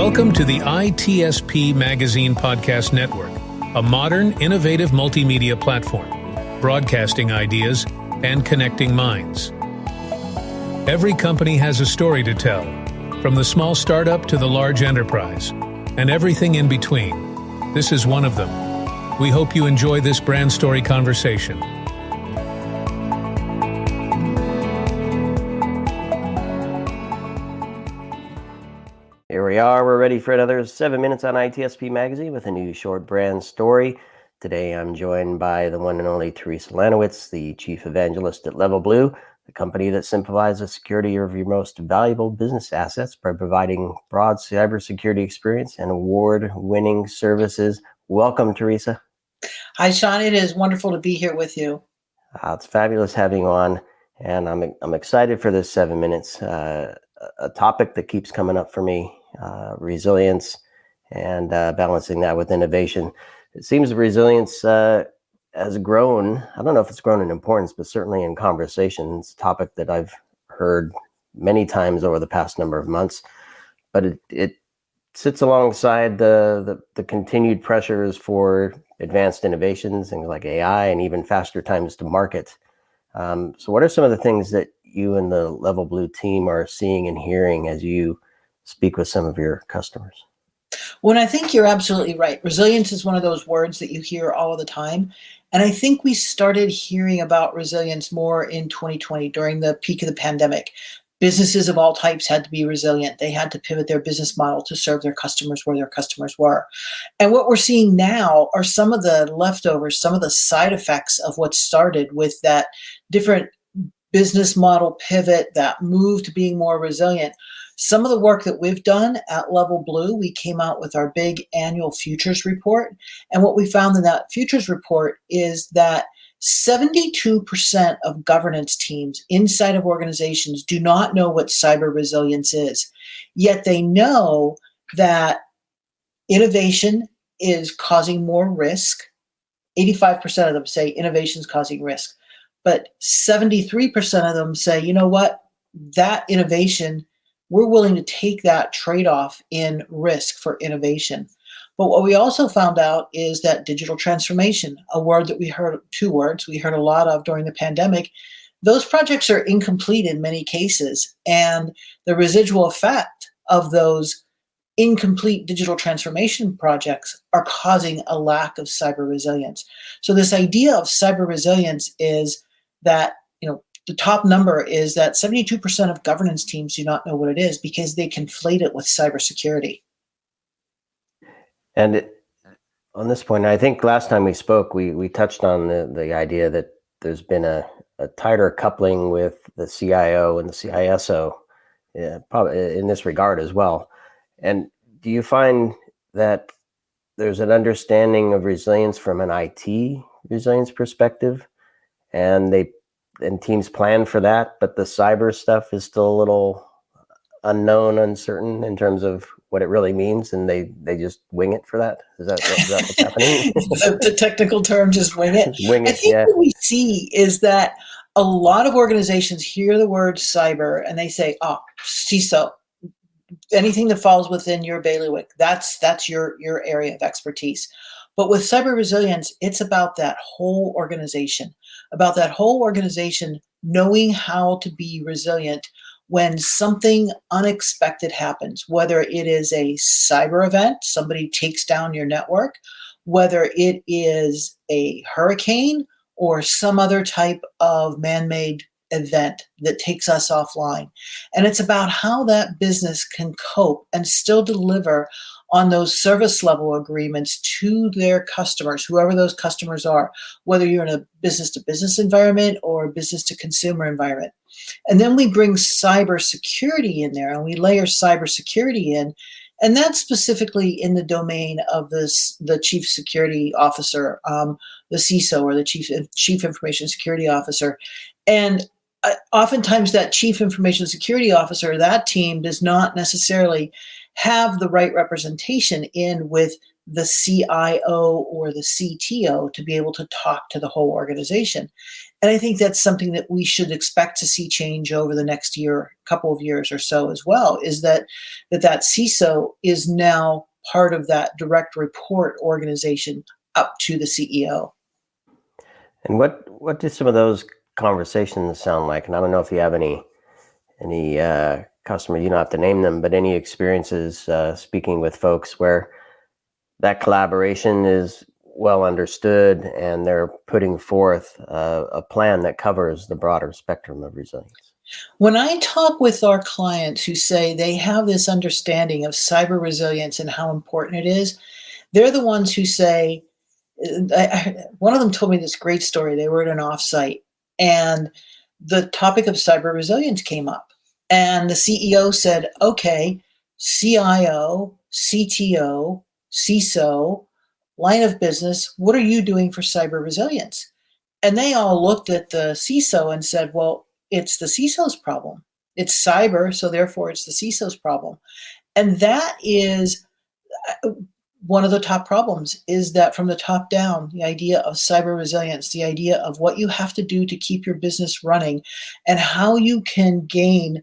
Welcome to the ITSPmagazine podcast network, a modern, innovative multimedia platform, broadcasting ideas and connecting minds. Every company has a story to tell, from the small startup to the large enterprise, and everything in between. This is one of them. We hope you enjoy this brand story conversation. Here we are. We're ready for another 7 minutes on ITSP Magazine with a new short brand story. Today, I'm joined by the one and only Teresa Lanowitz, the Chief Evangelist at Level Blue, the company that simplifies the security of your most valuable business assets by providing broad cybersecurity experience and award-winning services. Welcome, Teresa. Hi, Sean. It is wonderful to be here with you. It's fabulous having you on, and I'm excited for this 7 minutes. A topic that keeps coming up for me. Resilience and balancing that with innovation. It seems resilience has grown. I don't know if it's grown in importance, but certainly in conversation. It's a topic that I've heard many times over the past number of months, but it sits alongside the continued pressures for advanced innovations, things like AI, and even faster times to market. So what are some of the things that you and the Level Blue team are seeing and hearing as you speak with some of your customers? Well, I think you're absolutely right. Resilience is one of those words that you hear all the time. And I think we started hearing about resilience more in 2020 during the peak of the pandemic. Businesses of all types had to be resilient. They had to pivot their business model to serve their customers where their customers were. And what we're seeing now are some of the leftovers, some of the side effects of what started with that different business model pivot, that move to being more resilient. Some of the work that we've done at Level Blue, we came out with our big annual futures report. And what we found in that futures report is that 72% of governance teams inside of organizations do not know what cyber resilience is. Yet they know that innovation is causing more risk. 85% of them say innovation is causing risk. But 73% of them say, you know what, that innovation, we're willing to take that trade-off in risk for innovation. But what we also found out is that digital transformation, a word that we heard, two words we heard a lot of during the pandemic, those projects are incomplete in many cases. And the residual effect of those incomplete digital transformation projects are causing a lack of cyber resilience. So this idea of cyber resilience is that, the top number is that 72% of governance teams do not know what it is because they conflate it with cybersecurity. And on this point, I think last time we spoke, we touched on the idea that there's been a tighter coupling with the CIO and the CISO, probably in this regard as well. And do you find that there's an understanding of resilience from an IT resilience perspective, and teams plan for that, but the cyber stuff is still a little unknown, uncertain in terms of what it really means, and they just wing it for that? Is that what's happening? the technical term, just wing it. Wing it, I think yeah. what we see is that a lot of organizations hear the word cyber and they say, oh, CISO, anything that falls within your bailiwick, that's your area of expertise. But with cyber resilience, it's about that whole organization knowing how to be resilient when something unexpected happens, whether it is a cyber event, somebody takes down your network, whether it is a hurricane or some other type of man-made event that takes us offline. And it's about how that business can cope and still deliver on those service level agreements to their customers, whoever those customers are, whether you're in a business to business environment or a business to consumer environment. And then we bring cybersecurity in there and we layer cybersecurity in, and that's specifically in the domain of the chief security officer, the CISO, or the chief information security officer. And oftentimes that chief information security officer, that team does not necessarily have the right representation in with the CIO or the CTO to be able to talk to the whole organization. And I think that's something that we should expect to see change over the next year, couple of years or so as well, is that CISO is now part of that direct report organization up to the CEO. And what do some of those conversations sound like? And I don't know if you have any customer, you don't have to name them, but any experiences speaking with folks where that collaboration is well understood and they're putting forth a plan that covers the broader spectrum of resilience. When I talk with our clients who say they have this understanding of cyber resilience and how important it is, they're the ones who say, one of them told me this great story. They were at an offsite and the topic of cyber resilience came up. And the CEO said, okay, CIO, CTO, CISO, line of business, what are you doing for cyber resilience? And they all looked at the CISO and said, well, it's the CISO's problem. It's cyber, so therefore it's the CISO's problem. And that is one of the top problems, is that from the top down, the idea of cyber resilience, the idea of what you have to do to keep your business running and how you can gain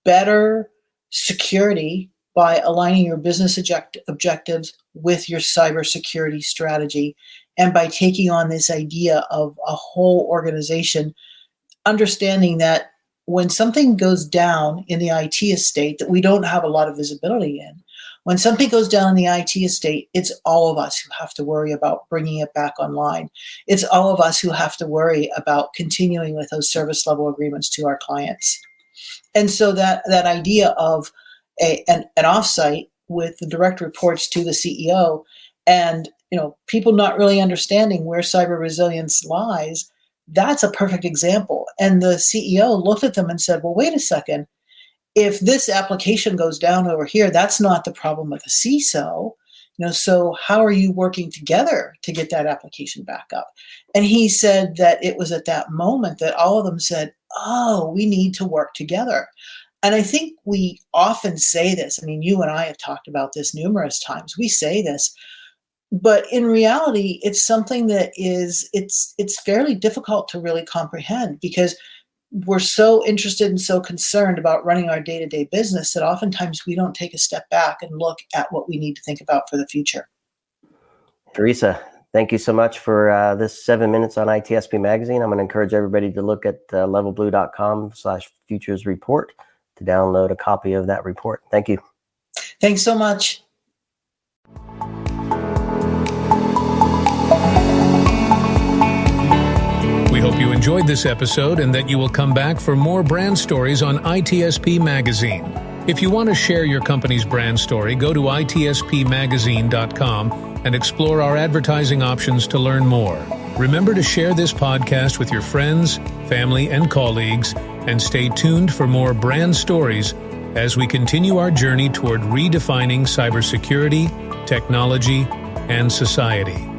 better security by aligning your business objectives with your cybersecurity strategy, and by taking on this idea of a whole organization, understanding that when something goes down in the IT estate that we don't have a lot of visibility in, when something goes down in the IT estate, it's all of us who have to worry about bringing it back online. It's all of us who have to worry about continuing with those service level agreements to our clients. And so that idea of an offsite with the direct reports to the CEO and people not really understanding where cyber resilience lies, that's a perfect example. And the CEO looked at them and said, well, wait a second. If this application goes down over here, that's not the problem with the CISO. So how are you working together to get that application back up? And he said that it was at that moment that all of them said, oh, we need to work together. And I think we often say this. I mean, you and I have talked about this numerous times. We say this, but in reality, it's something that it's fairly difficult to really comprehend, because we're so interested and so concerned about running our day-to-day business that oftentimes we don't take a step back and look at what we need to think about for the future. Teresa, thank you so much for this 7 minutes on ITSP Magazine. I'm going to encourage everybody to look at levelblue.com/futures report to download a copy of that report. Thank you. Thanks so much. We hope you enjoyed this episode and that you will come back for more brand stories on ITSP Magazine. If you want to share your company's brand story, go to ITSPmagazine.com and explore our advertising options to learn more. Remember to share this podcast with your friends, family, and colleagues, and stay tuned for more brand stories as we continue our journey toward redefining cybersecurity, technology, and society.